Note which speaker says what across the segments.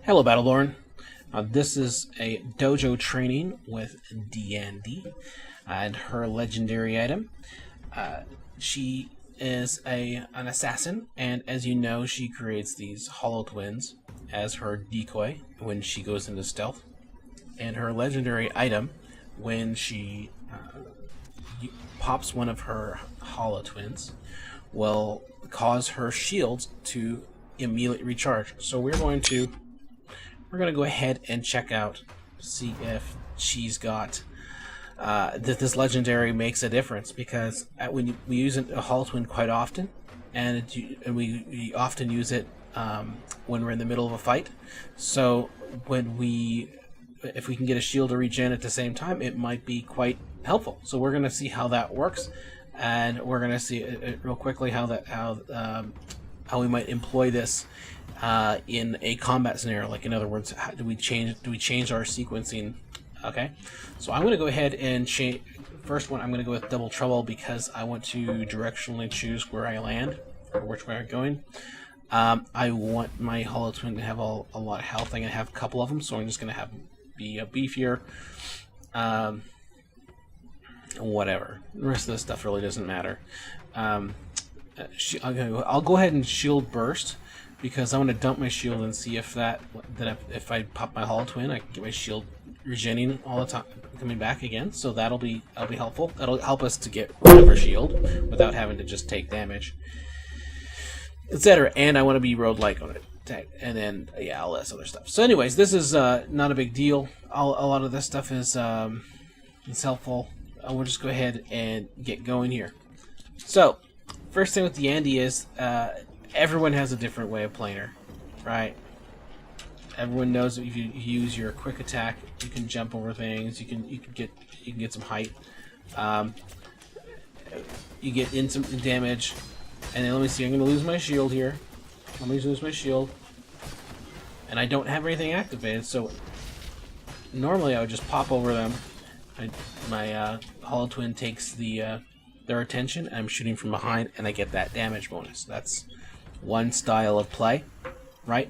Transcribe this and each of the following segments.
Speaker 1: Hello, Battleborn. This is a dojo training with Deande and her legendary item. She is an assassin, and as you know, she creates these hollow twins as her decoy when she goes into stealth. And her legendary item, when she pops one of her hollow twins, will cause her shields to immediately recharge. So we're going to go ahead and check out, see if she's got that this legendary makes a difference, because we use a hollow twin quite often, and we often use it when we're in the middle of a fight. So if we can get a shield to regen at the same time, it might be quite helpful. So we're going to see how that works, and we're going to see real quickly how we might employ this in a combat scenario. Like, in other words, how do we change our sequencing? Okay, so I'm going to go ahead and change. First one, I'm going to go with double trouble because I want to directionally choose where I land or which way I'm going. I want my hollow twin to have a lot of health. I'm going to have a couple of them, so I'm just going to be beefier. Whatever. The rest of this stuff really doesn't matter. I'll go ahead and shield burst, because I want to dump my shield and see if if I pop my hollow twin, I can get my shield regenerating all the time, coming back again. So that'll be helpful. That'll help us to get rid of our shield without having to just take damage, etc. And I want to be road-like on it, and then all this other stuff. So, anyways, this is not a big deal. A lot of this stuff is helpful. I will just go ahead and get going here. So, first thing with Deande is everyone has a different way of playing her, right? Everyone knows that if you use your quick attack, you can jump over things. You can get some height. You get in some damage, and then let me see. I'm going to lose my shield here. Let me lose my shield, and I don't have anything activated. So normally I would just pop over them. My hollow twin takes their attention, and I'm shooting from behind, and I get that damage bonus. That's one style of play, right?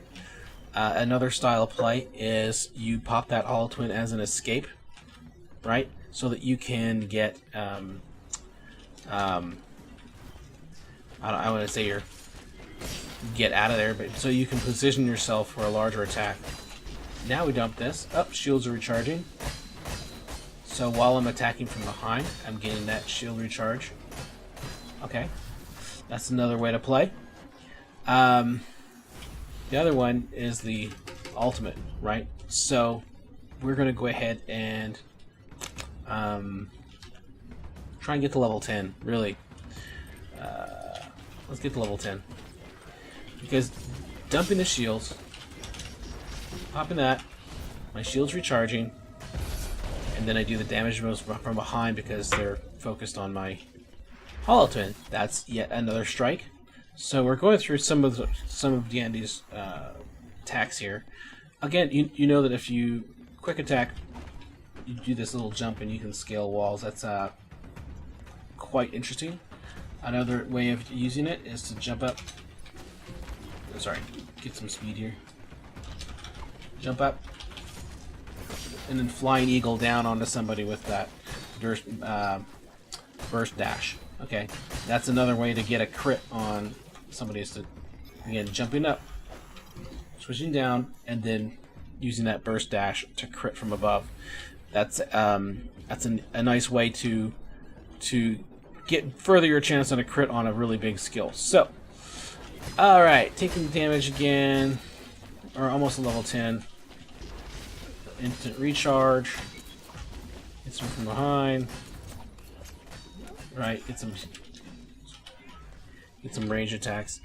Speaker 1: Another style of play is you pop that hollow twin as an escape, right? So that you can get I want to say get out of there, but so you can position yourself for a larger attack. Now we dump this. Shields are recharging. So while I'm attacking from behind, I'm getting that shield recharge. Okay, that's another way to play. The other one is the ultimate, right? So we're going to go ahead and try and get to level 10, really. Let's get to level 10. Because dumping the shields, popping that, my shield's recharging, and then I do the damage moves from behind because they're focused on my hollow twin. That's yet another strike. So we're going through some of Deande's attacks here. Again, you know that if you quick attack, you do this little jump and you can scale walls. That's quite interesting. Another way of using it is to jump up. Sorry, get some speed here. Jump up, and then flying eagle down onto somebody with that burst dash. Okay, that's another way to get a crit on somebody. Is to, again, jumping up, switching down, and then using that burst dash to crit from above. That's a nice way to get further your chance on a crit on a really big skill. So, all right, taking damage again, or almost a level 10. Instant recharge. Get some from behind. Right, get some range attacks.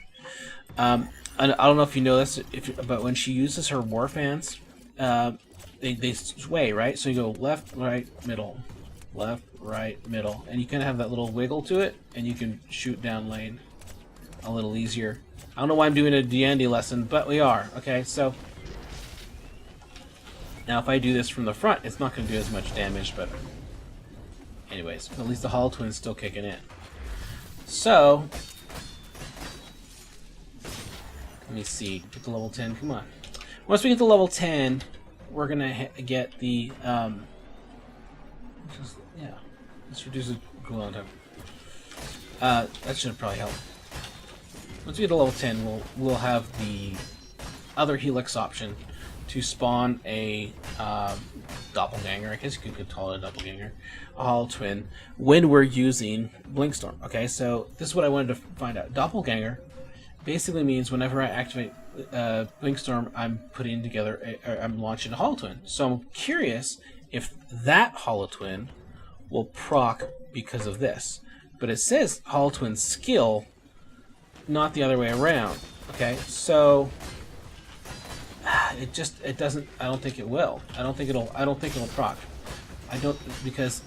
Speaker 1: I don't know if you know this, but when she uses her war fans, they sway, right? So you go left, right, middle, left, right, middle, and you kind of have that little wiggle to it, and you can shoot down lane a little easier. I don't know why I'm doing a Deande lesson, but we are. Okay, so now if I do this from the front, it's not going to do as much damage, but anyways, at least the hollow twin's still kicking in. So let me see. Get to level 10. Come on. Once we get to level 10, we're gonna get the yeah. This reduces cooldown time. That should probably help. Once we get to level 10, we'll have the other helix option to spawn a doppelganger. I guess you could call it a doppelganger, a hollow twin, when we're using Blinkstorm. Okay, so this is what I wanted to find out. Doppelganger basically means whenever I activate Blinkstorm, I'm putting together, I'm launching a hollow twin. So I'm curious if that hollow twin will proc because of this. But it says hollow twin skill, not the other way around. Okay, so it doesn't. I don't think it will. I don't think it'll proc. I don't, because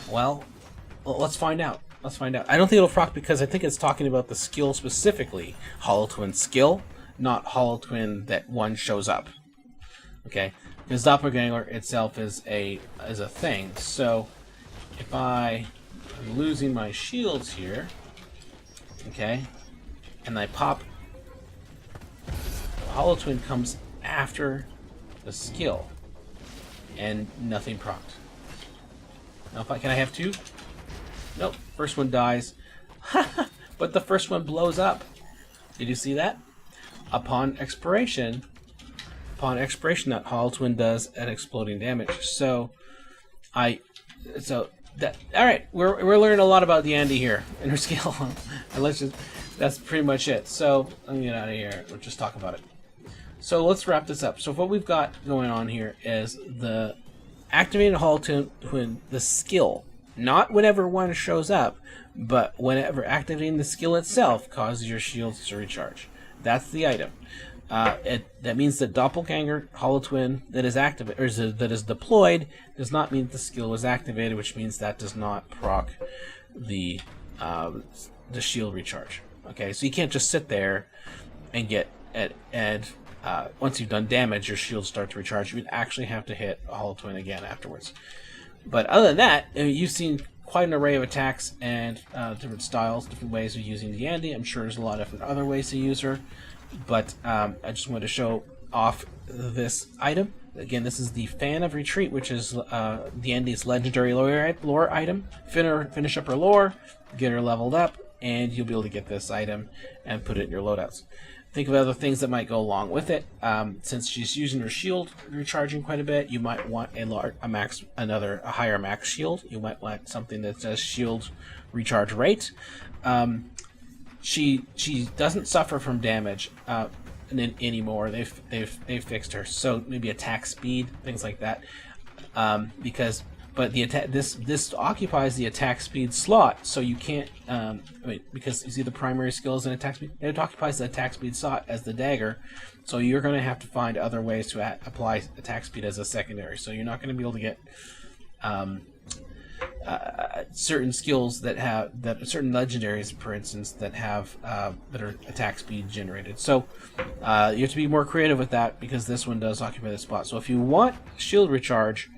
Speaker 1: well, let's find out. Let's find out. I don't think it'll proc because I think it's talking about the skill specifically, hollow twin skill, not hollow twin that one shows up. Okay, because doppelganger itself is a thing. So if I'm losing my shields here, okay, and I pop, hollow twin comes after the skill, and nothing procced. Now, can I have two? Nope. First one dies, but the first one blows up. Did you see that? Upon expiration, that hollow twin does an exploding damage. So, all right, we're learning a lot about Deande here and her skill, and that's pretty much it. So let me get out of here. We'll just talk about it. So let's wrap this up. So what we've got going on here is the activating a hollow twin, the skill, not whenever one shows up, but whenever activating the skill itself causes your shields to recharge. That's the item. That means that doppelganger hollow twin that is activated, or that is deployed, does not mean the skill was activated, which means that does not proc the shield recharge. Okay, so you can't just sit there and get once you've done damage, your shields start to recharge. You would actually have to hit a hollow twin again afterwards. But other than that, you've seen quite an array of attacks and different styles, different ways of using Deande. I'm sure there's a lot of different other ways to use her. But I just wanted to show off this item. Again, this is the Fan of Retreat, which is Deande's legendary lore item. Finish up her lore, get her leveled up, and you'll be able to get this item and put it in your loadouts. Think of other things that might go along with it. Since she's using her shield recharging quite a bit, you might want a higher max shield. You might want something that says shield recharge rate. She doesn't suffer from damage anymore. They've fixed her. So maybe attack speed, things like that. But the attack this occupies the attack speed slot, so you can't because you see the primary skill is an attack speed. It occupies the attack speed slot as the dagger, so you're going to have to find other ways to apply attack speed as a secondary. So you're not going to be able to get certain skills that certain legendaries, for instance, that are attack speed generated. So you have to be more creative with that because this one does occupy the spot. So if you want shield recharge,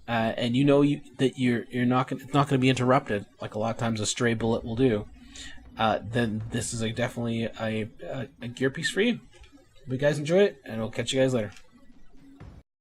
Speaker 1: and you know that it's not going to be interrupted like a lot of times a stray bullet will do, then this is definitely a gear piece for you. Hope you guys enjoy it, and we'll catch you guys later.